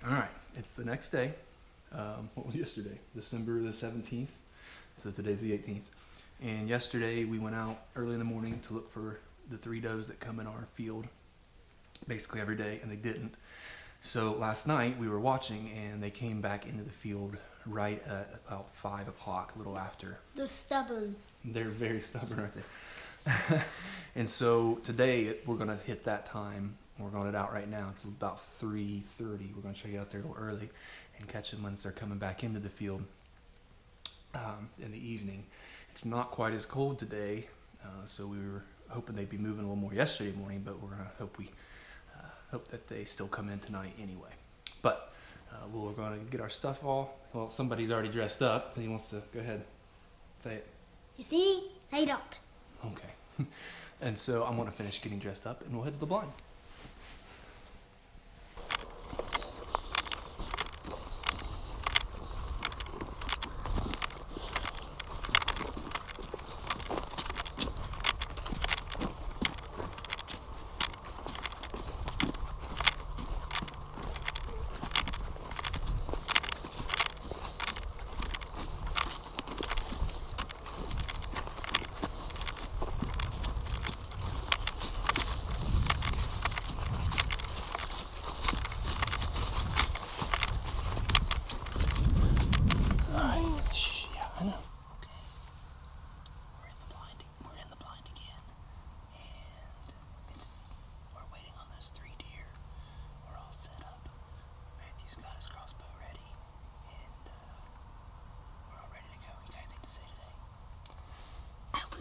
All right, it's the next day. What was yesterday? December the 17th. So today's the 18th. And yesterday we went out early in the morning to look for the 3 does that come in our field basically every day, and they didn't. So last night we were watching, and they came back into the field right at about 5 o'clock, a little after. They're stubborn. They're very stubborn, aren't they? And so today we're going to hit that time. We're going it out right now. It's about 3:30. We're going to try to get out there a little early and catch them once they're coming back into the field in the evening. It's not quite as cold today, so we were hoping they'd be moving a little more yesterday morning, but we're going to hope that they still come in tonight anyway. But we're going to get our stuff all. Well, somebody's already dressed up. He wants to go ahead, say it. You see? I don't. Okay. And so I'm going to finish getting dressed up, and we'll head to the blind.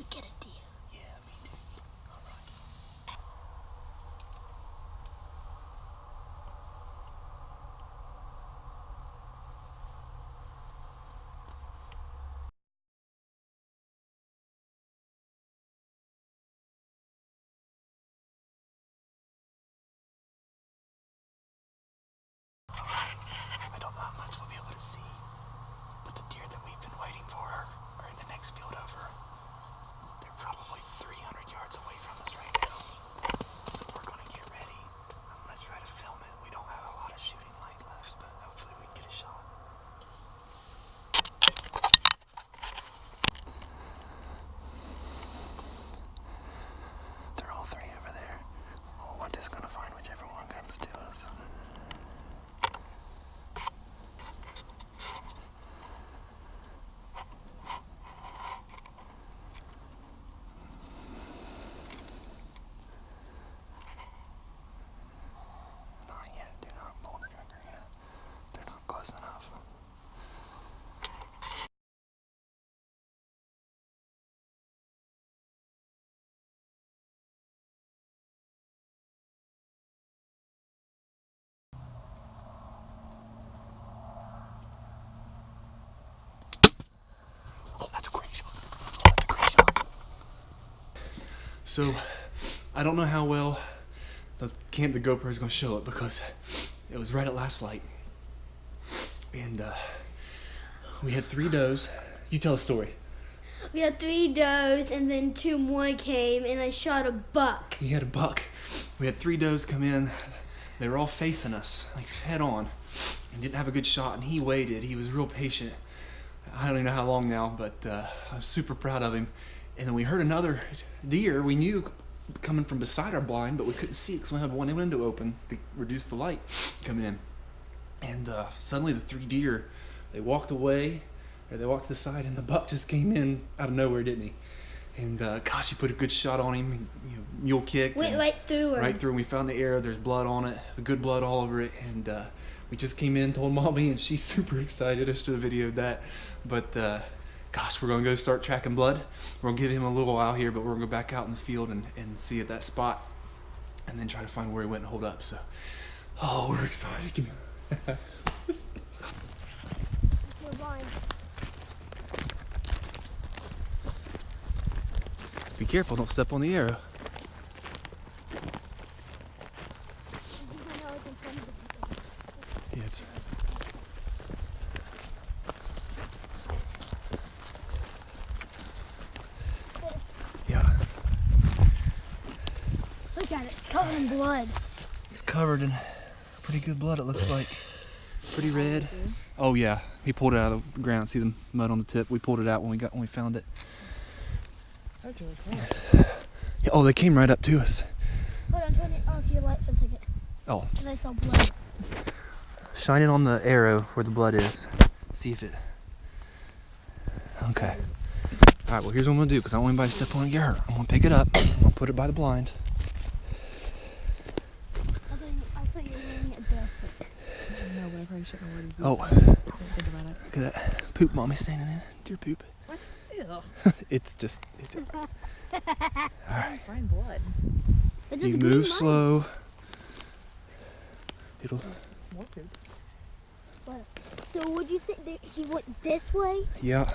Get a deal. Yeah, me too. All right. I don't know how much we'll be able to see, but the deer that we've been waiting for are in the next field over. They're probably 300 yards away from us right now. So we're going to get ready. I'm going to try to film it. We don't have a lot of shooting light left, but hopefully we can get a shot. They're all 3 over there. We're just going to find whichever one comes to us. Not yet. Do not pull the trigger yet. They're not close enough. Oh, that's a great shot. Oh, that's a great shot. So, I don't know how well the GoPro is going to show it, because it was right at last light. And we had 3 does. You tell a story. We had 3 does, and then 2 more came, and I shot a buck. He had a buck. We had 3 does come in. They were all facing us, like head on, and didn't have a good shot. And he waited. He was real patient. I don't even know how long now, but I'm super proud of him. And then we heard another deer we knew coming from beside our blind, but we couldn't see it because we had one window open to reduce the light coming in. And suddenly the 3 deer, they walked away, or they walked to the side, and the buck just came in out of nowhere, didn't he? And gosh, he put a good shot on him. Mule kicked. Went right through him. Right through him. We found the arrow. There's blood on it, good blood all over it. And we just came in, told Mommy, and she's super excited. I should have videoed that. But gosh, we're going to go start tracking blood. We're going to give him a little while here, but we're going to go back out in the field and see at that spot, and then try to find where he went and hold up. So, oh, we're excited. Give me We're blind. Be careful, don't step on the arrow. Yeah, it's... Yeah. Look at it, it's covered in blood. It's covered in pretty good blood, it looks like. Pretty red. Oh yeah, he pulled it out of the ground. See the mud on the tip? We pulled it out when we found it. That was really close. Yeah, oh, they came right up to us. Hold on, turn it off your light for a second. Oh. And I saw blood. Shine it on the arrow where the blood is. See if it. Okay. All right. Well, here's what I'm gonna do because I don't want anybody to step on and get hurt. I'm gonna pick it up. I'm gonna put it by the blind. I thought you were wearing it barefoot. No, but I probably shouldn't have worn these boots. Oh. I didn't think about it. Look at that poop mommy standing in. Dear poop. What? Ew. It's just. It's. All right. Fine blood. You move slow. It'll. More poop. What? So would you think that he went this way? Yeah.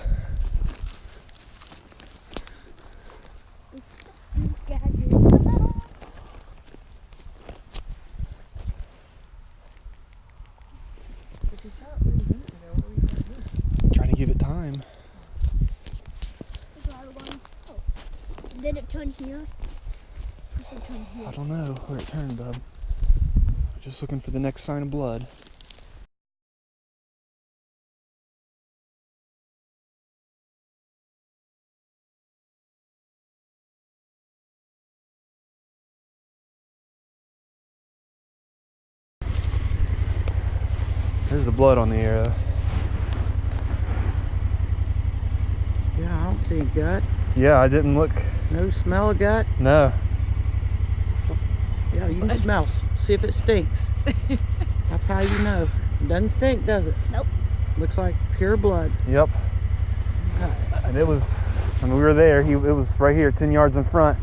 If you shot 3 minutes ago, what were you going to do? Trying to give it time. Oh. Did it turn here? He said turn here. I don't know where it turned, bub. Just looking for the next sign of blood. There's the blood on the arrow. Yeah, I don't see a gut. Yeah, I didn't look. No smell of gut. No. Yeah, you can smell. See if it stinks. That's how you know. It doesn't stink, does it? Nope. Looks like pure blood. Yep. Okay. And it was, when we were there, it was right here, 10 yards in front.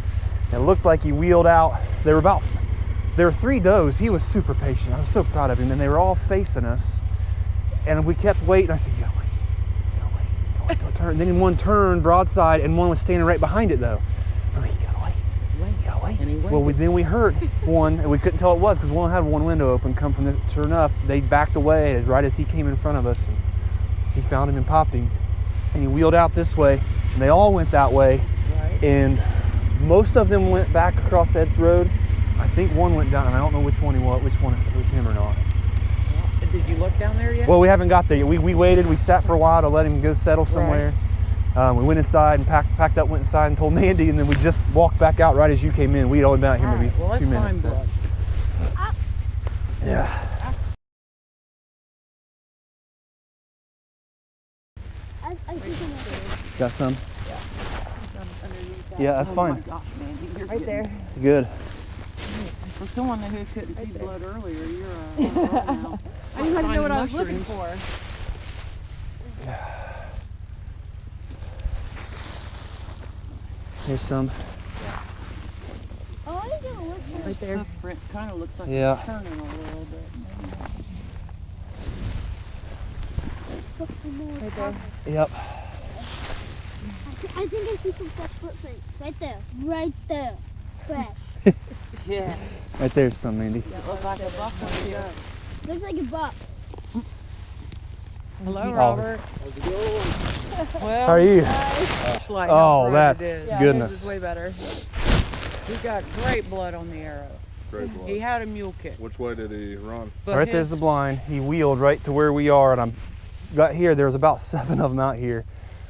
It looked like he wheeled out. There were 3 does. He was super patient. I was so proud of him. And they were all facing us. And we kept waiting. I said, you gotta wait. You gotta wait. You gotta wait till it turn. Then one turned broadside and one was standing right behind it though. I'm like, you gotta wait. You gotta wait. And he Well, waited. then we heard one, and we couldn't tell it was because one had one window open come from the, sure enough, they backed away right as he came in front of us. And he found him and popped him. And he wheeled out this way, and they all went that way. Right. And most of them went back across Ed's Road. I think one went down, and I don't know which one if it was him or not. Well, did you look down there yet? Well, we haven't got there yet. We waited. We sat for a while to let him go settle somewhere. We went inside and packed up, went inside and told Mandy, and then we just walked back out right as you came in. We'd only been out here All maybe right, well, a few that's minutes. fine blood. Yeah. I think I'm Got some? Underneath that. Yeah, that's Oh fine. my gosh, Mandy, you're Right getting- there. Good. For someone who couldn't see blood earlier, you're on a roll now. I didn't even know what I was Finding looking mushrooms. for. Here's some. Oh, I didn't look for Right there. Footprint kind of looks like Yeah. it's turning a little bit. Right there. Yep. I think I see some fresh footprints. Right there. Right there. Fresh. Yeah. Right there's some, Mandy. That looks like a buffalo here. Looks like a buck. Hello, Oh. Robert. Well, How are you? flashlight, Oh, how bright that's it is. Yeah, goodness. his is way better. He got great blood on the arrow. Great blood. He had a mule kick. Which way did he run? But Right there's the blind. He wheeled right to where we are, and I'm got here. There was about 7 of them out here.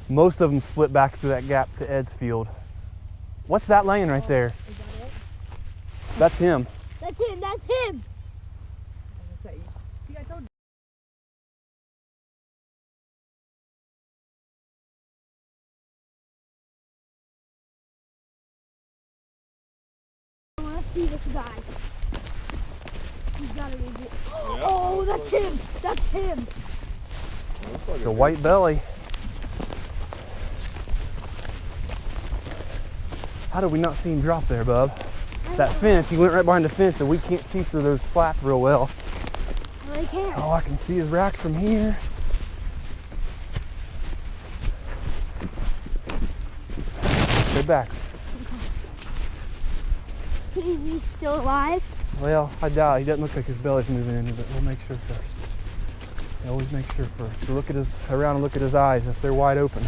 Most of them split back through that gap to Ed's field. What's that laying right there? Is that it? That's him. That's him. That's him. See, I told you. I want to see this guy. He's got to be it. Oh, that's him. That's him. Looks like The white belly. How did we not see him drop there, bub? That fence, he went right behind the fence, and we can't see through those slats real well. I can't. Oh, I can see his rack from here. Stay back. Is he still alive? Well, I doubt. He doesn't look like his belly's moving any, but we'll make sure first. We always make sure first. We look at his around and look at his eyes if they're wide open.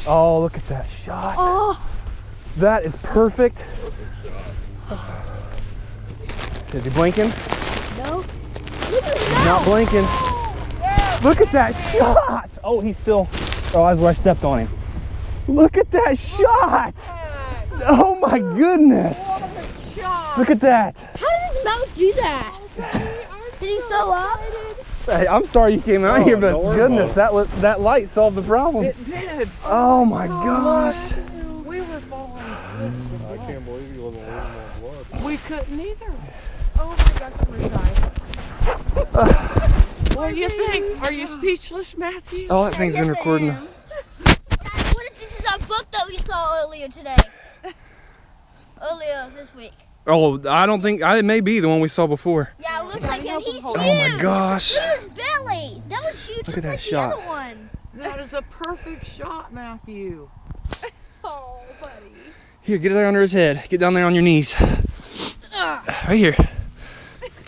Oh, look at that shot. Oh, That is perfect. Is he blinking? no. He's not blinking. Look at that shot. Oh, he's still. Oh, that's where I stepped on him. Look at that shot. Oh my goodness. Look at that. How does this mouse do that? Did he throw up? Hey, I'm sorry you came out here, but don't worry goodness, that light solved the problem. It did. Oh my gosh. We were falling. I can't believe you wasn't losing that blood. We couldn't either. Oh my gosh, I'm sorry. What do you think? Are you speechless, Matthew? Oh, that thing's been recording. Dad, what if this is our book that we saw earlier today? Earlier this week. Oh, I don't think, it may be the one we saw before. Yeah, it looks like him. He's huge. Oh my gosh. Look at his belly. That was huge. Look at that like shot. The other one. That is a perfect shot, Matthew. Oh, buddy. Here, get it there under his head. Get down there on your knees. Right here.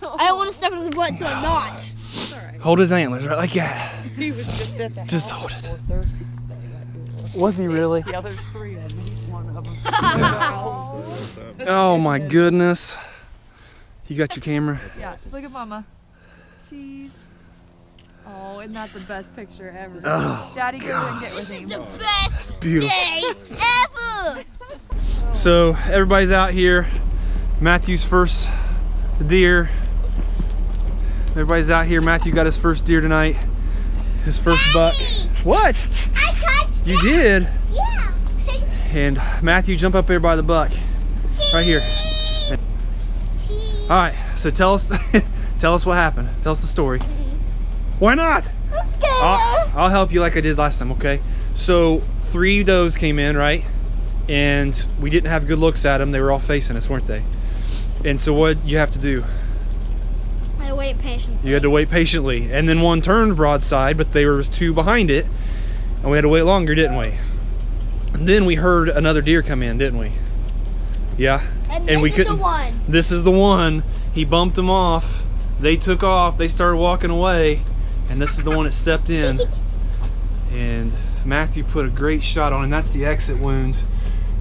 I don't want to step on his butt until I'm not. Hold his antlers right like that. He was just at the Just house hold it. before Thursday. Was he really? Yeah, there's 3 of them. He's one of them. Oh my goodness. You got your camera? Yeah, look at Mama. Cheese. Oh, isn't that the best picture ever? Oh, Daddy, go and get with him. It's the best beautiful. day ever. So everybody's out here. Matthew's first deer. Everybody's out here. Matthew got his first deer tonight. His first buck. What? I touched You did? Yeah. And Matthew, jump up there by the buck. Right here. All right, so tell us what happened. Tell us the story. Why not? I'm scared. I'll help you like I did last time, okay? So 3 does came in, right? And we didn't have good looks at them. They were all facing us, weren't they? And so what you have to do? I wait patiently. You had to wait patiently. And then one turned broadside, but there was 2 behind it. And we had to wait longer, didn't we? And then we heard another deer come in, didn't we? Yeah. And we this is couldn't. the one. This is the one. He bumped them off. They took off. They started walking away. And this is the one that stepped in. And Matthew put a great shot on, and that's the exit wound.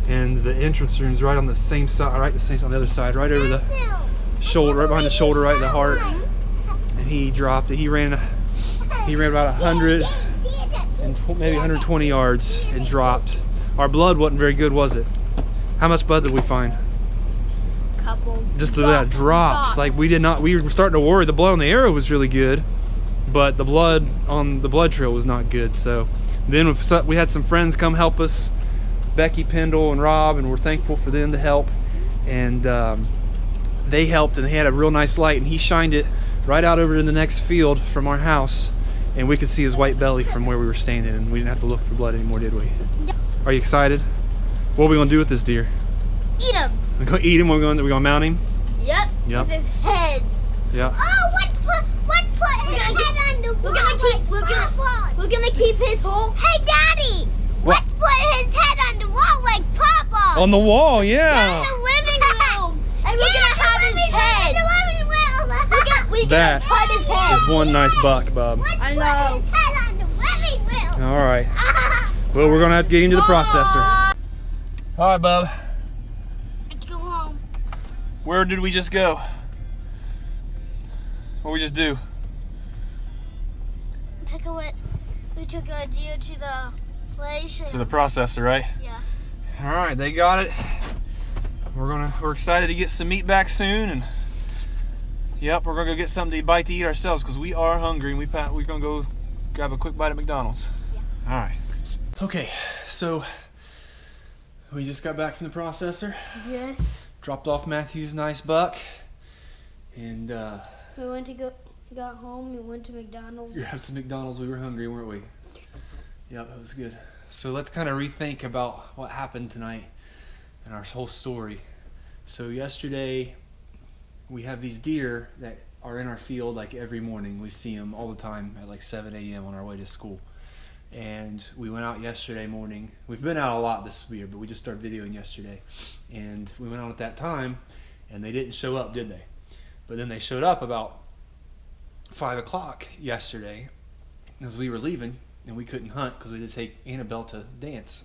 And the entrance room's right on the same side, right the same on the other side, right over the shoulder, right behind the shoulder, right in the heart. And he dropped it. He ran about 100 and maybe 120 yards and dropped. Our blood wasn't very good, was it? How much blood did we find? Couple. Just drops. Like we were starting to worry. The blood on the arrow was really good, but the blood on the blood trail was not good. So then we had some friends come help us, Becky, Pendle, and Rob, and we're thankful for them to help. And they helped, and they had a real nice light, and he shined it right out over to the next field from our house, and we could see his white belly from where we were standing, and we didn't have to look for blood anymore, did we? Are you excited? What are we gonna do with this deer? Eat him. We're gonna eat him. We're gonna mount him. Yep. Yep. With his head. Yeah. Oh, what put his head on the wall? We're gonna keep his whole. Hey, Daddy. What put his head on the wall like Papa? On the wall, yeah. In the living room. And we're gonna have his head. We're That gonna cut his head. is one nice buck, Bub. I know. His head on the living room. All right. Well, we're gonna have to get into the processor. All right, Bub. Let's go home. Where did we just go? What did we just do? We took a deer to the place. To the processor, right? Yeah. All right, they got it. We're excited to get some meat back soon, and yep, we're gonna go get something to eat ourselves because we are hungry, and we're gonna go grab a quick bite at McDonald's. Yeah. All right. Okay, so we just got back from the processor. Yes. Dropped off Matthew's nice buck, and got home. We went to McDonald's. grabbed some McDonald's. We were hungry, weren't we? Yep, it was good. So let's kind of rethink about what happened tonight and our whole story. So yesterday, we have these deer that are in our field like every morning. We see them all the time at like 7 a.m. on our way to school. And we went out yesterday morning. We've been out a lot this year, but we just started videoing yesterday. And we went out at that time, and they didn't show up, did they? But then they showed up about 5 o'clock yesterday as we were leaving, and we couldn't hunt because we had to take Annabelle to dance.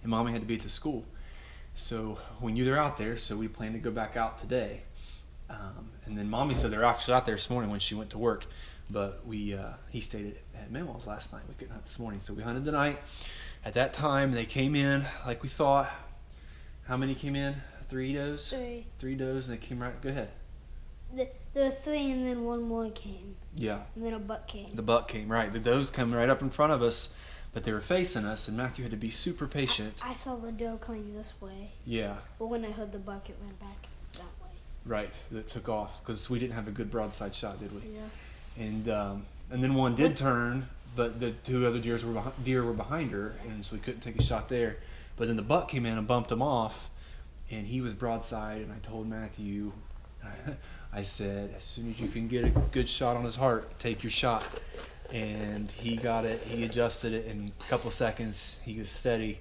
And Mommy had to be at the school. So we knew they're out there, so we planned to go back out today. And then Mommy said they were actually out there this morning when she went to work, but he stayed at Mamaw's last night. We couldn't hunt this morning, so we hunted tonight. At that time, they came in like we thought. How many came in? 3 does? 3. 3 does, and they came right. Go ahead. There were 3, and then one more came. Yeah. And then a buck came. The buck came, right. The does come right up in front of us, but they were facing us, and Matthew had to be super patient. I saw the doe coming this way. Yeah. But when I heard the buck, it went back that way. Right. That took off because we didn't have a good broadside shot, did we? Yeah. And then one did turn, but the 2 other deer were behind her, and so we couldn't take a shot there. But then the buck came in and bumped him off, and he was broadside. And I told Matthew, I said, as soon as you can get a good shot on his heart, take your shot. And he got it. He adjusted it in a couple seconds. He was steady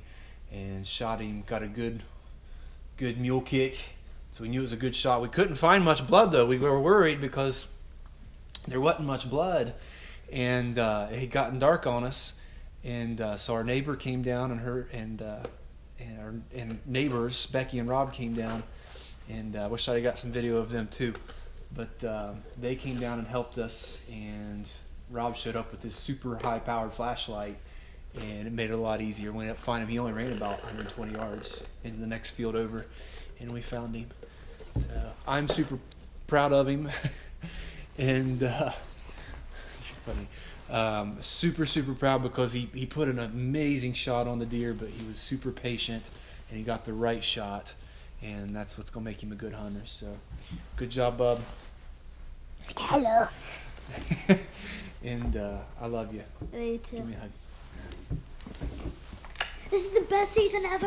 and shot him. Got a good mule kick. So we knew it was a good shot. We couldn't find much blood though. We were worried because there wasn't much blood, and it had gotten dark on us. And so our neighbor came down, and our neighbors Becky and Rob came down, and I wish I had got some video of them too. But they came down and helped us, and Rob showed up with his super high-powered flashlight, and it made it a lot easier. We ended up finding him. He only ran about 120 yards into the next field over, and we found him. So I'm super proud of him, and you're funny. Super proud because he put an amazing shot on the deer, but he was super patient, and he got the right shot, and that's what's gonna make him a good hunter. So good job, bub. Hello. And I love you. Me too. Give me a hug. This is the best season ever.